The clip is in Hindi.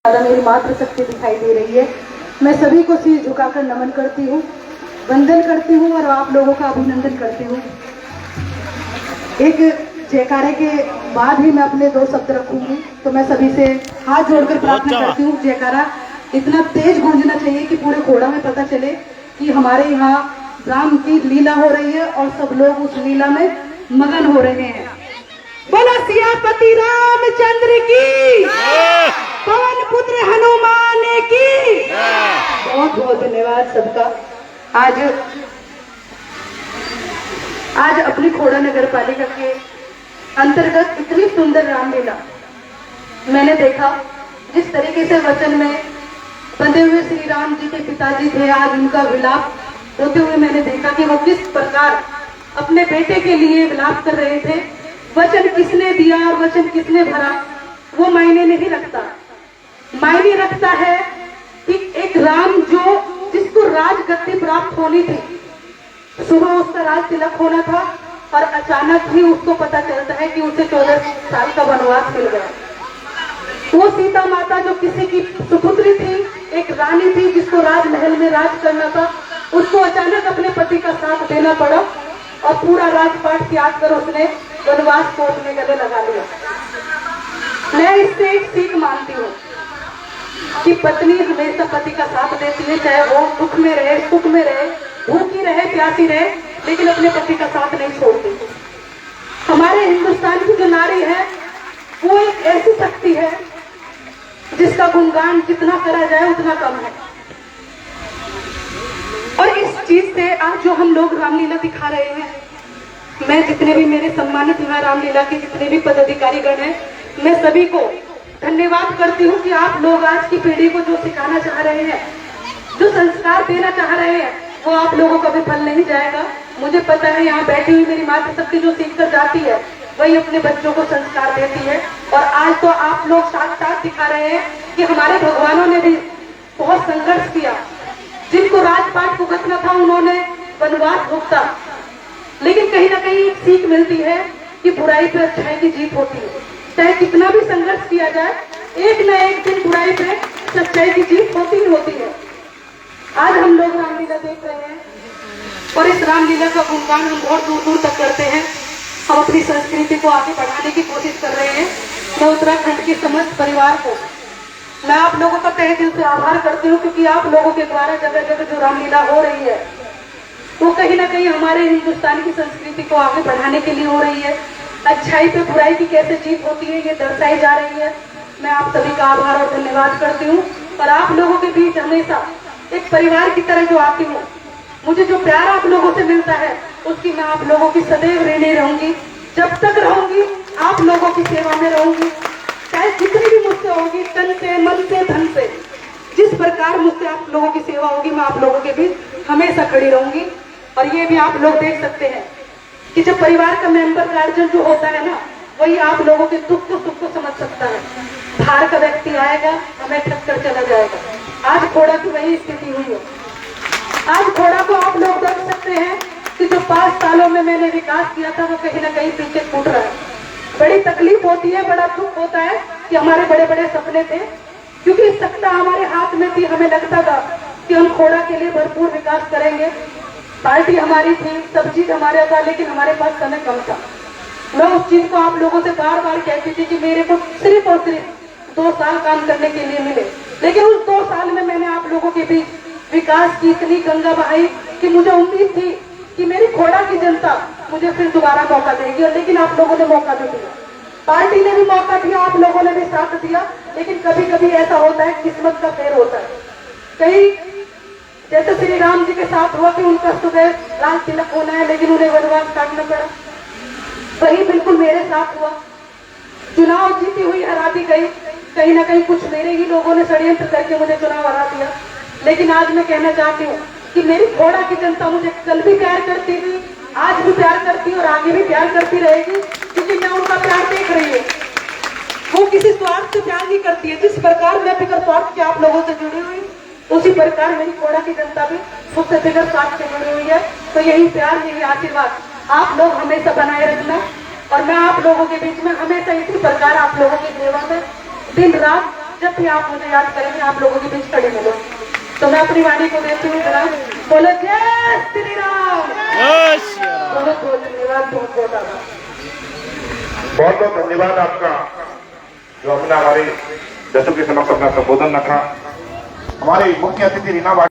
ज़्यादा मेरी मातृशक्ति दिखाई दे रही है। मैं सभी को सिर झुकाकर नमन करती हूँ, वंदन करती हूँ और आप लोगों का अभिनंदन करती हूँ। एक जयकारे के बाद ही मैं अपने दो शब्द रखूंगी, तो मैं सभी से हाथ जोड़कर प्रार्थना करती हूँ। जयकारा इतना तेज गूंजना चाहिए कि पूरे घोड़ा में पता चले कि हमारे यहाँ राम की लीला हो रही है और सब लोग उस लीला में मगन हो रहे हैं। बोलो सियापति रामचंद्र की, पवन पुत्र हनुमान की। बहुत बहुत धन्यवाद सबका। आज अपनी खोड़ा नगर पालिका के अंतर्गत इतनी सुंदर रामलीला मैंने देखा। जिस तरीके से वचन में बंधे हुए श्री राम जी के पिताजी थे, आज उनका विलाप होते हुए मैंने देखा कि वो किस प्रकार अपने बेटे के लिए विलाप कर रहे थे। वचन किसने दिया और वचन किसने भरा वो मायने नहीं रखता। मायने रखता है कि एक राम जिसको राजगद्दी प्राप्त होनी थी, सुबह उसका राज तिलक होना था और अचानक ही उसको पता चलता है कि उसे 14 साल का वनवास मिल गया। वो सीता माता जो किसी की सुपुत्री थी, एक रानी थी जिसको राजमहल में राज करना था, उसको अचानक अपने पति का साथ देना पड़ा और पूरा राजपाट त्याग कर उसने वनवास को अपने गले लगा लिया। मैं इससे एक सीख मानती हूँ कि पत्नी हमेशा पति का साथ देती है, चाहे वो दुख में रहे, सुख में रहे, भूखी रहे, प्यासी रहे, लेकिन अपने पति का साथ नहीं छोड़ती। हमारे हिंदुस्तान की जो नारी है वो एक ऐसी शक्ति है जिसका गुणगान जितना करा जाए उतना कम है। और इस चीज से आज जो हम लोग रामलीला दिखा रहे हैं, मैं जितने भी मेरे सम्मानित यहाँ रामलीला के जितने भी पदाधिकारी गण हैं, मैं सभी को धन्यवाद करती हूँ कि आप लोग आज की पीढ़ी को जो सिखाना चाह रहे हैं, जो संस्कार देना चाह रहे हैं, वो आप लोगों का भी फल नहीं जाएगा। मुझे पता है यहाँ बैठी हुई मेरी मातृशक्ति जो सीख कर जाती है वही अपने बच्चों को संस्कार देती है। और आज तो आप लोग साथ दिखा रहे हैं कि हमारे भगवानों ने भी बहुत संघर्ष किया। जिनको राजपाट भुगतना था उन्होंने वनवास भुगता, लेकिन कहीं ना कहीं एक सीख मिलती है कि बुराई पे अच्छाई की जीत होती है। चाहे कितना भी संघर्ष किया जाए, एक न एक दिन बुराई पे सच्चाई की जीत होती ही होती है। आज हम लोग रामलीला देख रहे हैं और इस रामलीला का गुणगान हम बहुत दूर दूर तक करते हैं। हम अपनी संस्कृति को आगे बढ़ाने की कोशिश कर रहे हैं। मैं उत्तराखंड के समस्त परिवार को, मैं आप लोगों का तहे दिल से आभार करती हूँ, क्योंकि आप लोगों के द्वारा जगह जगह जो रामलीला हो रही है वो कहीं ना कहीं हमारे हिंदुस्तान की संस्कृति को आगे बढ़ाने के लिए हो रही है। अच्छाई पे बुराई की कैसे जीत होती है ये दर्शाई जा रही है। मैं आप सभी का आभार और धन्यवाद करती हूँ। और आप लोगों के बीच हमेशा एक परिवार की तरह जो आती हूँ, मुझे जो प्यार आप लोगों से मिलता है उसकी मैं आप लोगों की सदैव ऋणी रहूंगी। जब तक रहूंगी आप लोगों की सेवा में रहूंगी, चाहे जितनी भी मुझसे होगी, तन से, मन से, धन से, जिस प्रकार मुझसे आप लोगों की सेवा होगी मैं आप लोगों के बीच हमेशा खड़ी रहूंगी। और ये भी आप लोग देख सकते हैं कि जब परिवार का मेंबर गार्जियन जो होता है ना, वही आप लोगों के दुख को सुख को समझ सकता है। बाहर का व्यक्ति आएगा हमें ठग कर चला जाएगा। आज खोड़ा की वही स्थिति हुई है। आज खोड़ा को आप लोग देख सकते हैं कि जो 5 सालों में मैंने विकास किया था वो कहीं ना कहीं पीछे छूट रहा है। बड़ी तकलीफ होती है, बड़ा दुख होता है कि हमारे बड़े बड़े सपने थे, क्योंकि सत्ता हमारे हाथ में थी, हमें लगता था कि हम खोड़ा के लिए भरपूर विकास करेंगे। पार्टी हमारी थी, सब चीज हमारे था, लेकिन हमारे पास समय कम था। मैं उस चीज को आप लोगों से बार बार कहती थी कि मेरे को सिर्फ और सिर्फ 2 साल काम करने के लिए मिले, लेकिन उस 2 साल में मैंने आप लोगों के बीच विकास की इतनी गंगा बहाई कि मुझे उम्मीद थी कि मेरी खोड़ा की जनता मुझे फिर दोबारा मौका देगी। और लेकिन आप लोगों ने मौका नहीं दिया, पार्टी ने भी मौका दिया, आप लोगों ने भी साथ दिया, लेकिन कभी कभी ऐसा होता है किस्मत का फेर होता है। कहीं जैसे श्री राम जी के साथ हुआ कि उनका सुबह राज तिलक होना है लेकिन उन्हें वनवास काटना पड़ा, वही बिल्कुल मेरे साथ हुआ। चुनाव जीती हुई हरा दी गई, कहीं ना कहीं कुछ मेरे ही लोगों ने षड्यंत्र करके मुझे चुनाव हरा दिया। लेकिन आज मैं कहना चाहती हूँ कि मेरी खोड़ा की जनता मुझे कल भी प्यार करती थी, आज भी प्यार करती और आगे भी प्यार करती रहेगी, क्योंकि मैं उनका प्यार देख रही हूँ। वो किसी स्वार्थ से प्यार नहीं करती है। जिस प्रकार मैं बिगर स्वार्थ के आप लोगों से जुड़ी हुई, उसी प्रकार मेरी खोड़ा की जनता भी मुझसे बिगर स्वार्थ से जुड़ी हुई है। तो यही प्यार, यही आशीर्वाद आप लोग हमेशा बनाए रखना। और मैं आप लोगों के बीच में हमेशा इसी प्रकार आप लोगों की सेवा में दिन रात जब भी आप मुझे याद करेंगे आप लोगों के बीच खड़े मिलो। तो मैं अपनी वाणी को देती हूँ जनाब। बोलो जय श्री राम। बहुत बहुत धन्यवाद, बहुत बहुत आभार। बहुत बहुत धन्यवाद आपका जो हमने हमारे दर्शकों के समक्ष अपना संबोधन रखा। हमारे मुख्य अतिथि रीना